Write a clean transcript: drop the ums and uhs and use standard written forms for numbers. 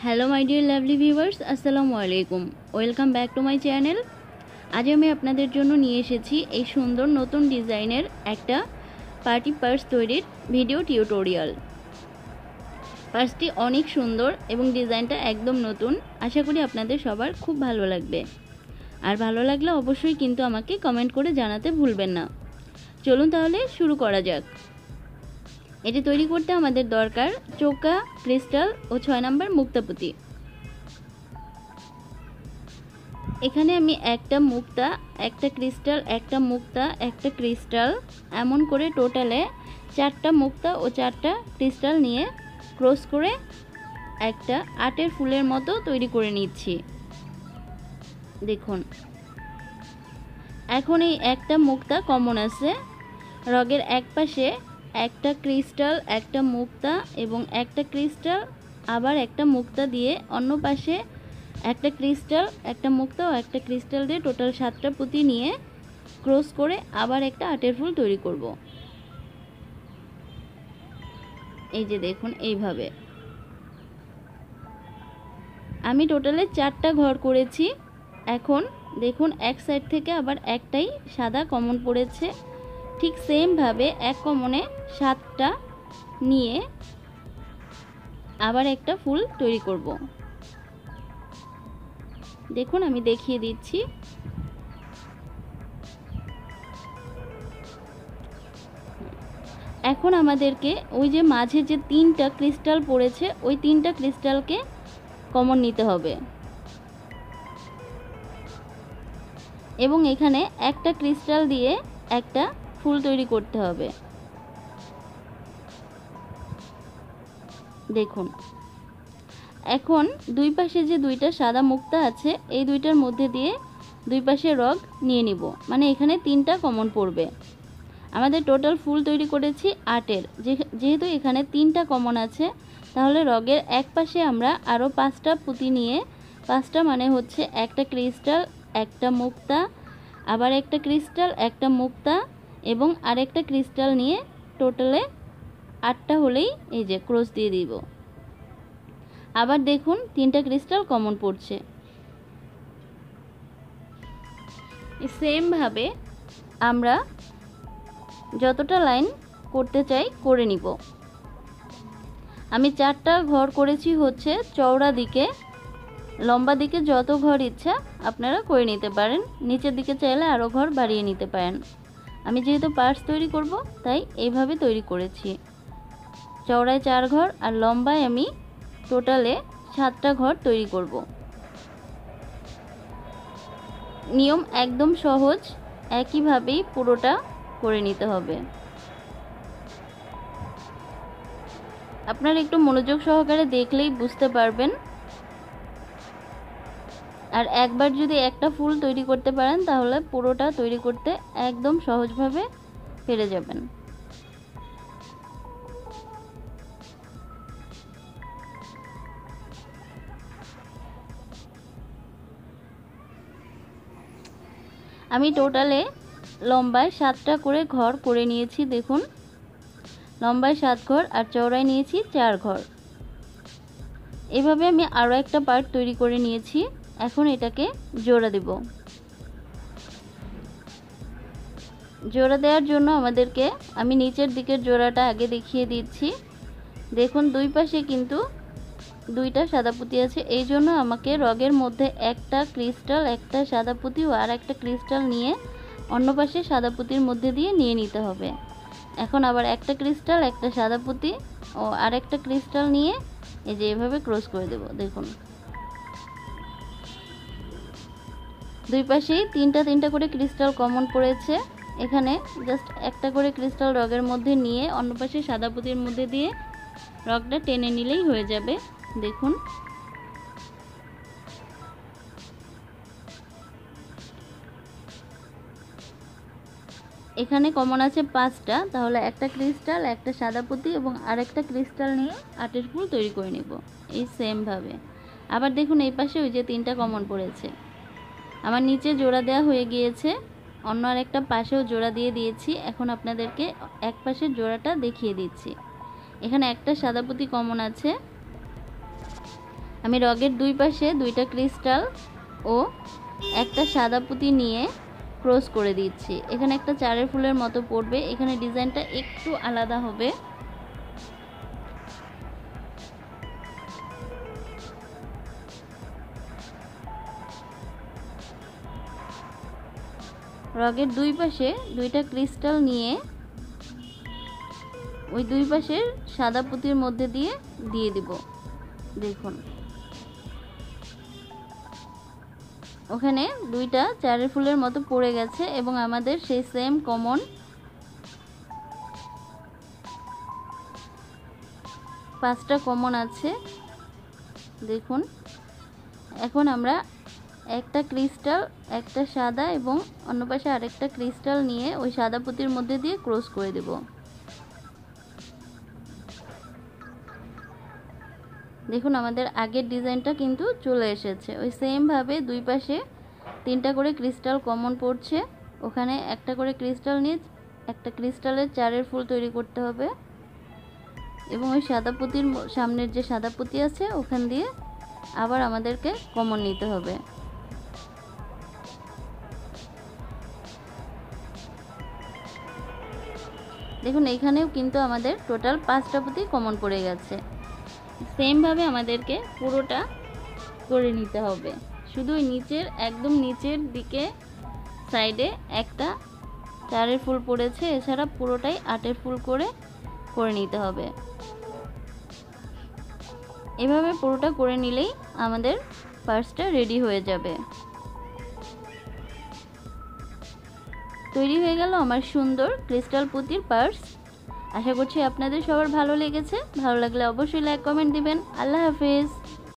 Hello my dear lovely viewers, আসসালামু আলাইকুম। Welcome back to my channel. আজ আমি আপনাদের জন্য নিয়ে এসেছি এই সুন্দর নতুন ডিজাইনের একটা পার্টি পার্স তৈরির ভিডিও টিউটোরিয়াল। পার্সটি অনেক সুন্দর এবং ডিজাইনটা একদম নতুন। আশা করি আপনাদের সবার খুব ভালো লাগবে। আর ভালো লাগলে অবশ্যই কিন্তু আমাকে কমেন্ট করে জানাতে ভুলবেন না। চলুন তাহলে শুরু করা যাক। এটি তৈরি করতে আমাদের দরকার চোকা, ক্রিস্টাল ও 6 নম্বর মুক্তাপুতি। এখানে আমি একটা মুক্তা, একটা ক্রিস্টাল, একটা মুক্তা, একটা ক্রিস্টাল এমন করে টোটালে 4টা মুক্তা ও 4টা ক্রিস্টাল নিয়ে ক্রস করে একটা আটের ফুলের মতো তৈরি করে নিচ্ছি। দেখুন, এখন এই একটা মুক্তা কমন আছে, রগের এক পাশে একটা ক্রিস্টাল, একটা মুক্তা এবং একটা ক্রিস্টাল আবার একটা মুক্তা দিয়ে অন্য পাশে একটা ক্রিস্টাল, একটা মুক্তা ও একটা ক্রিস্টাল দিয়ে টোটাল 7টা পুঁতি নিয়ে ক্রস করে আবার একটা আটের ফুল তৈরি করব। এই যে দেখুন, এইভাবে আমি টোটালে 4টা ঘর করেছি। এখন দেখুন, এক সাইড থেকে আবার একটাই সাদা কমন পড়েছে। ঠিক সেমভাবে এক কমনে 7টা নিয়ে আবার একটা ফুল তৈরি করব। দেখুন, আমি দেখিয়ে দিচ্ছি। এখন আমাদেরকে ওই যে মাঝে যে 3টা ক্রিস্টাল পড়েছে ওই 3টা ক্রিস্টালকে কমন নিতে হবে এবং এখানে একটা ক্রিস্টাল দিয়ে একটা ফুল তৈরি করতে হবে। দেখুন, এখন দুই পাশে যে 2টা সাদা মুক্তা আছে এই 2টার মধ্যে দিয়ে দুই পাশে রগ নিয়ে নিব, মানে এখানে 3টা কমন পড়বে। আমাদের টোটাল ফুল তৈরি করেছি 8এর, যেহেতু এখানে 3টা কমন আছে তাহলে রগের এক পাশে আমরা আরও 5টা পুঁতি নিয়ে, 5টা মানে হচ্ছে একটা ক্রিস্টাল, একটা মুক্তা, আবার একটা ক্রিস্টাল, একটা মুক্তা এবং আরেকটা ক্রিস্টাল নিয়ে টোটালে 8টা হলেই এই যে ক্রস দিয়ে দিব। আবার দেখুন, 3টা ক্রিস্টাল কমন পড়ছে। সেমভাবে আমরা যতটা লাইন করতে চাই করে নিব। আমি 4টা ঘর করেছি হচ্ছে চওড়া দিকে, লম্বা দিকে যত ঘর ইচ্ছা আপনারা করে নিতে পারেন, নিচের দিকে চাইলে আরও ঘর বাড়িয়ে নিতে পারেন। আমি যেহেতু পার্স তৈরি করব তাই এইভাবে তৈরি করেছি। চওড়ায় 4 ঘর আর লম্বায় আমি টোটালে 7টা ঘর তৈরি করব। নিয়ম একদম সহজ, একইভাবেই পুরোটা করে নিতে হবে। আপনারা একটু মনোযোগ সহকারে দেখলেই বুঝতে পারবেন। আর একবার যদি একটা ফুল তৈরি করতে পারেন তাহলে পুরোটা তৈরি করতে একদম সহজভাবে পেরে যাবেন। আমি টোটালে লম্বায় 7টা করে ঘর করে নিয়েছি। দেখুন, লম্বায় 7 ঘর আর চওড়ায় নিয়েছি 4 ঘর। এভাবে আমি আরও একটা পার্ট তৈরি করে নিয়েছি। এখন এটাকে জোড়া দেব। জোড়া দেওয়ার জন্য আমাদেরকে আমি নিচের দিকের জোড়াটা আগে দেখিয়ে দিচ্ছি। দেখুন, দুই পাশে কিন্তু 2টা সাদা পুঁতি আছে, এই জন্য আমাকে রগের মধ্যে একটা ক্রিস্টাল, একটা সাদা পুঁতি ও আর একটা ক্রিস্টাল নিয়ে অন্য পাশে সাদা পুঁতির মধ্যে দিয়ে নিয়ে নিতে হবে। এখন আবার একটা ক্রিস্টাল, একটা সাদা পুঁতি ও আরেকটা ক্রিস্টাল নিয়ে এই যে এভাবে ক্রস করে দেব। দেখুন, দুই পাশেই 3টা করে ক্রিস্টাল কমন পড়েছে। এখানে জাস্ট একটা করে ক্রিস্টাল রগের মধ্যে নিয়ে অন্য পাশে সাদা পুঁতির মধ্যে দিয়ে রগটা টেনে নিলেই হয়ে যাবে। দেখুন, এখানে কমন আছে 5টা, তাহলে একটা ক্রিস্টাল, একটা সাদা পুঁতি এবং আরেকটা ক্রিস্টাল নিয়ে আটের ফুল তৈরি করে নেব এই সেমভাবে। আবার দেখুন, এই পাশে ওই যে 3টা কমন পড়েছে। আমার নিচে জোড়া দেওয়া হয়ে গিয়েছে, অন্য আরেকটা পাশেও জোড়া দিয়ে দিয়েছি। এখন আপনাদেরকে এক পাশের জোড়াটা দেখিয়ে দিচ্ছি। এখানে একটা সাদা পুঁতি কমন আছে আমি রগের দুই পাশে দুইটা ক্রিস্টাল ও একটা সাদা পুঁতি নিয়ে ক্রস করে দিচ্ছি। এখানে একটা চারের ফুলের মতো পড়বে, এখানে ডিজাইনটা একটু আলাদা হবে। রগের দুই পাশে দুইটা ক্রিস্টাল নিয়ে ওই দুই পাশের সাদা পুঁতির মধ্যে দিয়ে দিব। দেখুন ওখানে দুইটা চারের ফুলের মতো পড়ে গেছে এবং আমাদের সেই সেম কমন পাঁচটা কমন আছে। দেখুন এখন আমরা একটা ক্রিস্টাল, একটা সাদা এবং অন্য পাশে আরেকটা ক্রিস্টাল নিয়ে ওই সাদা পুঁতির মধ্যে দিয়ে ক্রস করে দেব। দেখুন আমাদের আগের ডিজাইনটা কিন্তু চলে এসেছে। ওই সেম ভাবে দুই পাশে তিনটা করে ক্রিস্টাল কমন পড়ছে, ওখানে একটা করে ক্রিস্টাল নিয়ে একটা ক্রিস্টালের চারের ফুল তৈরি করতে হবে এবং ওই সাদা পুঁতির সামনের যে সাদা পুঁতি আছে ওখান দিয়ে আবার আমাদেরকে কমন নিতে হবে। দেখুন এইখানেও কিন্তু আমাদের টোটাল পাঁচটা পুঁতি কমন পড়ে গেছে। সেম ভাবে আমাদেরকে পুরোটা করে নিতে হবে। শুধু নিচের একদম নিচের দিকে সাইডে একটা চারের ফুল পড়েছে, এছাড়া পুরোটাই আটের ফুল করে নিতে হবে। এভাবে পুরোটা করে নিলেই আমাদের পার্সটা রেডি হয়ে যাবে। তৈরি হয়ে গেল আমার সুন্দর ক্রিস্টাল পুঁতির পার্স। আশা করছি আপনাদের সবার ভালো লেগেছে। ভালো লাগলে অবশ্যই লাইক কমেন্ট দিবেন। আল্লাহ হাফেজ।